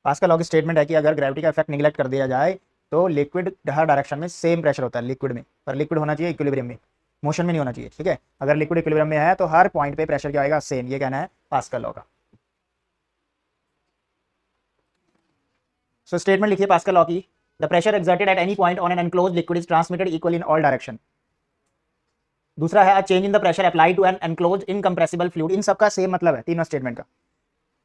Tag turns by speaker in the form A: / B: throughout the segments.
A: Pascal law की statement है कि अगर ग्रेविटी का इफेक्ट निगलेक्ट कर दिया जाए तो लिक्विड हर डायरेक्शन में सेम प्रेशर होता है लिक्विड में, पर लिक्विड होना चाहिए इक्विलिब्रियम में, मोशन में नहीं होना चाहिए। ठीक है, अगर लिक्विड इक्विलिब्रियम में है तो हर पॉइंट पे प्रेशर क्या आएगा, सेम। ये कहना है पास्कल लॉ का। सो स्टेटमेंट लिखिए पास्कल लॉ की, the pressure exerted at any point on an enclosed liquid is transmitted equally in all direction. दूसरा है a change in the pressure applied to an enclosed incompressible fluid. इन सबका same मतलब है तीनों statement का।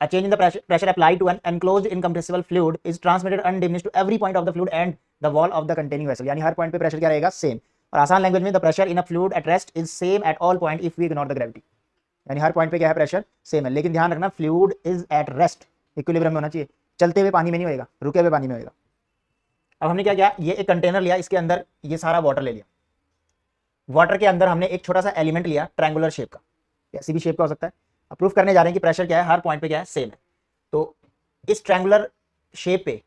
A: A change in the pressure applied to an enclosed incompressible fluid is transmitted undiminished to every point of the fluid and the wall of the containing vessel। यानी हर point पे pressure क्या रहेगा, same. और आसान language में the pressure in a fluid at rest is same at all point if we ignore the gravity. यानी हर पॉइंट पे क्या है, प्रेशर सेम है, लेकिन ध्यान रखना fluid is at rest, equilibrium में होना चाहिए। चलते हुए पानी में नहीं होएगा, रुके हुए पानी में होएगा। अब हमने क्या किया, ये एक कंटेनर लिया, इसके अंदर ये सारा वाटर ले लिया। वाटर के अंदर हमने एक छोटा सा एलिमेंट लिया ट्रायंगुलर शेप का, ऐसी भी शेप का हो सकता है। अब प्रूफ करने जा रहे हैं कि प्रेशर क्या है, हर पॉइंट पे क्या है, सेम है। तो इस ट्रायंगुलर शेप पे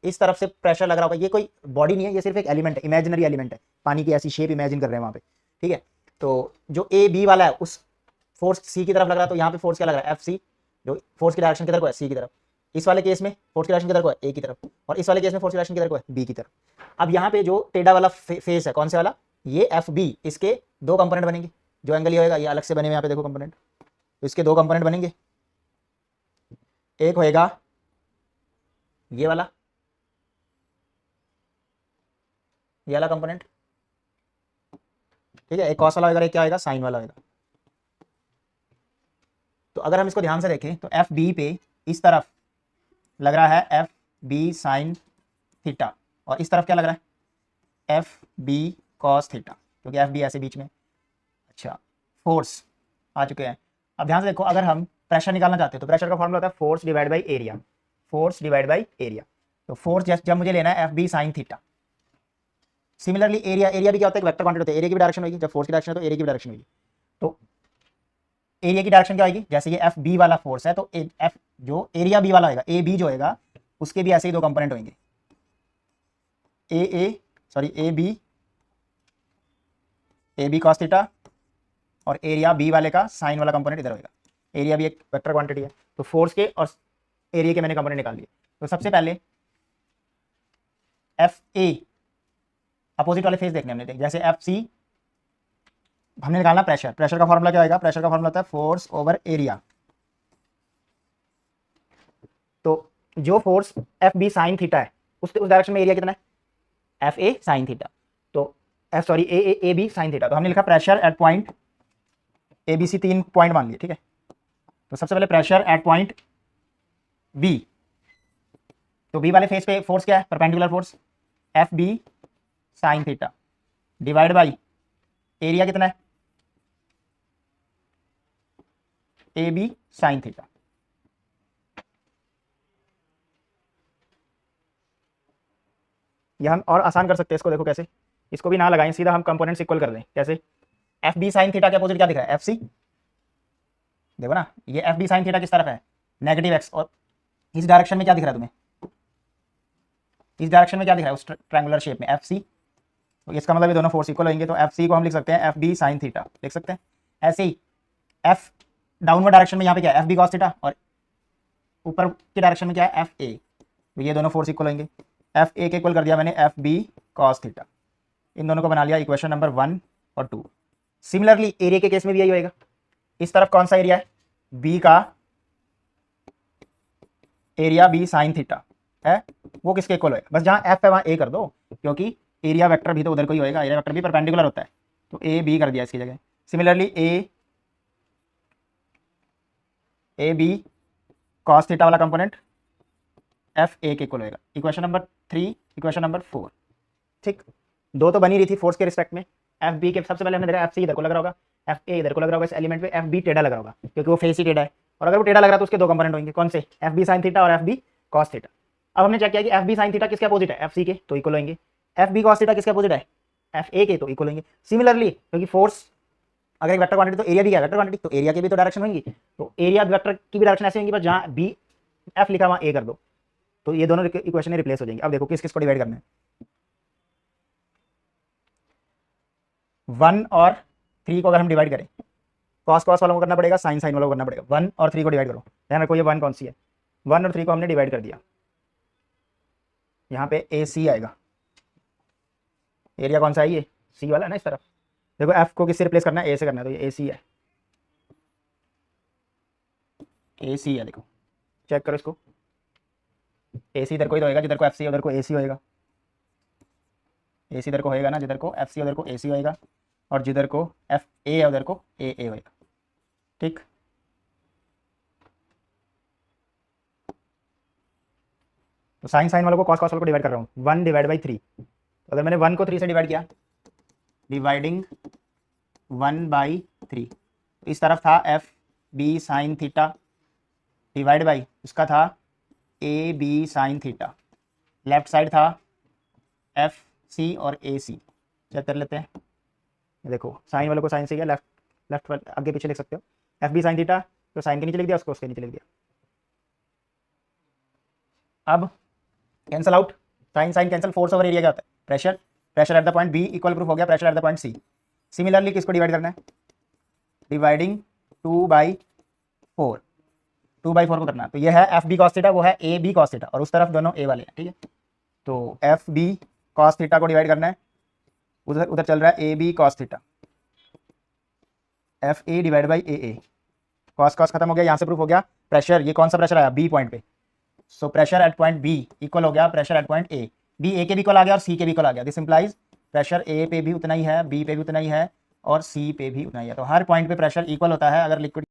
A: इस तरफ से प्रेशर लग रहा होगा। ये कोई बॉडी नहीं है, ये सिर्फ एक एलिमेंट है, इमेजिनरी एलिमेंट है। पानी की ऐसी शेप इमेजिन कर रहे हैं वहां पे। ठीक है, तो जो ए बी वाला है उस फोर्स सी की तरफ लग रहा है, तो यहाँ पे फोर्स क्या लग रहा है, एफ सी, जो फोर्स की डायरेक्शन किधर को है, सी की तरफ। इस वाले केस में फोर्स की डायरेक्शन किधर को है, ए की तरफ, और इस वाले केस में फोर्स की डायरेक्शन किधर को है, बी की तरफ। अब यहाँ पे जो टेढ़ा वाला फेस है, कौन से वाला, ये एफ बी, इसके दो कंपोनेंट बनेंगे। जो एंगल ये होगा, ये अलग से बने हुए यहाँ पे देखो कंपोनेंट, तो इसके दो कंपोनेंट बनेंगे। एक होएगा ये वाला, ये वाला कंपोनेंट, ठीक है। एक कॉस वाला होगा, एक क्या होगा, साइन वाला होगा। तो अगर हम इसको ध्यान से देखें तो एफ बी पे इस तरफ लग रहा है एफ बी साइन थीटा, और इस तरफ क्या लग रहा है, एफ बी कॉस थीटा, क्योंकि एफ बी ऐसे बीच में। अच्छा, फोर्स आ चुके हैं। अब ध्यान से देखो, अगर हम प्रेशर निकालना चाहते हैं तो प्रेशर का फॉर्मूला होता है force divide by area, force divide by area. तो फोर्स जब मुझे लेना है F B sine theta. Similarly area, area भी क्या होता है, एक वेक्टर क्वांटिटी होता है। एरिया की भी डायरेक्शन होगी, जब फोर्स की डायरेक्शन है तो एरिया की भी डायरेक्शन होगी। तो एरिया की डायरेक्शन क्या होगी, जैसे ये एफ बी वाला फोर्स है तो एफ जो एरिया बी वाला होगा, ए बी जो होगा, उसके भी ऐसे ही दो कंपोनेंट होंगे, ए बी कॉस थीटा, और एरिया बी वाले का साइन वाला कंपोनेंट इधर होगा। एरिया भी एक वेक्टर क्वांटिटी है, तो फोर्स के और एरिया के मैंने कंपोनेंट निकाल लिए। तो सबसे पहले एफ ए अपोजिट वाले फेस देखने हमने, जैसे एफ सी हमने निकालना प्रेशर, प्रेशर का फॉर्मूला क्या होगा, प्रेशर का फॉर्मूला होता है फोर्स ओवर एरिया। तो जो force F B sine theta है उस डायरेक्शन में एरिया कितना है, एफ ए साइन थीटा, तो ए बी साइन थीटा। तो हमने लिखा pressure at point A B C, 3 point मान लिए। ठीक है, तो सबसे पहले प्रेशर एट पॉइंट बी, तो बी वाले फेस पे फोर्स क्या है, perpendicular force F B sine theta divide by area कितना है, ए बी साइन थीटा। यह हम और आसान कर सकते हैं इसको, देखो कैसे, इसको भी ना लगाएं, सीधा हम कंपोनेंट्स इक्वल कर दें। कैसे, एफ बी साइन थीटा के अपोजिट क्या दिख रहा है, एफ सी। देखो ना, ये एफ बी साइन थीटा किस तरफ है, नेगेटिव एक्स, और इस डायरेक्शन में क्या दिख रहा है तुम्हें, इस डायरेक्शन में क्या दिख रहा है उस ट्रायंगुलर शेप में, एफ सी। तो इसका मतलब ये दोनों फोर्स इक्वल होंगे, तो एफ सी को हम लिख सकते हैं एफ बी साइन थीटा, लिख सकते हैं। ऐसे ही एफ डाउनवर्ड डायरेक्शन में यहाँ पे क्या है, एफ बी कॉस थीटा, और ऊपर की डायरेक्शन में क्या है, एफ ए। तो ये दोनों फोर्स इक्वल होंगे। एफ ए के इक्वल कर दिया मैंने एफ बी कॉस थीटा, इन दोनों को बना लिया इक्वेशन नंबर 1 और 2। सिमिलरली एरिया के केस में भी यही होएगा। इस तरफ कौन सा एरिया है, बी का एरिया बी साइन थीटा है, वो किसके इक्वल होएगा, बस जहां एफ है वहां ए कर दो, क्योंकि एरिया वेक्टर भी तो उधर को ही होएगा, एरिया वेक्टर भी परपेंडिकुलर होता है, तो ए बी कर दिया इसकी जगह। Similarly A B cos theta वाला कंपोनेंट एफ ए के इक्वल होएगा, इक्वेशन नंबर 3, इक्वेशन नंबर 4। ठीक, दो तो बनी रही थी फोर्स के रिस्पेक्ट में। एफ बी के सबसे पहले हमने देखा एफ सी इधर को लग रहा होगा, एफ ए इधर को लग रहा होगा, इस एलिमेंट पे एफ बी टेढ़ा लग रहा होगा क्योंकि वो फेस ही टेढ़ा है, और अगर वो टेढ़ा लग रहा है तो उसके दो कंपोनेंट होंगे, कौन से, एफ बी साइन थीटा और एफ बी कॉस थीटा। अब हमने चेक किया कि एफ बी साइन थीटा किसके अपोजिट है, एफ सी के, तो इक्वल होंगे। एफ बी कॉस थीटा किसके अपोजिट है, एफ ए के, तो इक्वल होंगे। सिमिलरली क्योंकि फोर्स अगर एक वेक्टर क्वांटिटी तो एरिया भी क्या वेक्टर क्वांटिटी, तो एरिया की भी तो डायरेक्शन होंगी, तो एरिया वेक्टर की भी डायरेक्शन ऐसी होंगी, बस जहां बी एफ लिखा वहां ए कर दो, तो ये दोनों इक्वेशन रिप्लेस हो जाएंगे। अब देखो किस किस को डिवाइड करना है, 1 और 3 को अगर हम डिवाइड करें, कॉस कॉस वालों को करना पड़ेगा, साइन साइन वालों को करना पड़ेगा। 1 और 3 को डिवाइड करो, ध्यान रखो ये 1 कौन सी है, 1 और 3 को हमने डिवाइड कर दिया, यहाँ पे ए सी आएगा। एरिया कौन सा है, ये सी वाला है ना इस तरफ। देखो एफ को किससे रिप्लेस करना है, ए से करना है, तो ये ए सी है, ए सी है। देखो चेक करो इसको, ए सी इधर को ही तो होएगा, जिधर को एफ सी है उधर को ए सी होएगा। ए सी इधर को होएगा ना, जिधर को एफ सी उधर को ए सी होएगा, और जिधर को एफ ए है उधर को ए होएगा। ठीक, तो साइन साइन वालों को कॉस कॉस वालों को डिवाइड कर रहा हूँ, 1/3। तो अगर मैंने 1 को 3 से डिवाइड किया, डिवाइडिंग 1/3, तो इस तरफ था F B sine theta divide by उसका था A B sine theta, left side था एफ सी और ए सी। चेक कर लेते हैं, देखो साइन वालों को साइन से किया, लेफ्ट लेफ्ट आगे पीछे लिख सकते हो, एफ बी साइन थीटा, तो साइन के नीचे लिख दिया, उसको उसके नीचे लिख दिया। अब cancel out, sine sine cancel, force over area क्या होता है, pressure, pressure at the point B equal proof हो गया pressure at the point C. Similarly किसको डिवाइड करना है, डिवाइडिंग 2/4, 2/4 को करना है। तो ये है एफ बी कॉस थीटा, वो है ए बी कॉस थीटा, और उस तरफ दोनों ए वाले हैं। ठीक है, तो एफ बी कॉस थीटा को डिवाइड करना है, उधर उधर चल रहा है A B cos theta, F A divide by A, cos cos खत्म हो गया, यहाँ से प्रूफ हो गया प्रेशर, ये कौन सा प्रेशर आया, बी पॉइंट पे। So pressure at point B equal हो गया pressure at point A, B A के भी इक्वल आ गया और सी के भी इक्वल आ गया। दिस इंप्लाइज प्रेशर ए पे भी उतना ही है, बी पे भी उतना ही है, और सी पे भी उतना ही है। तो हर पॉइंट पे प्रेशर इक्वल होता है अगर लिक्विड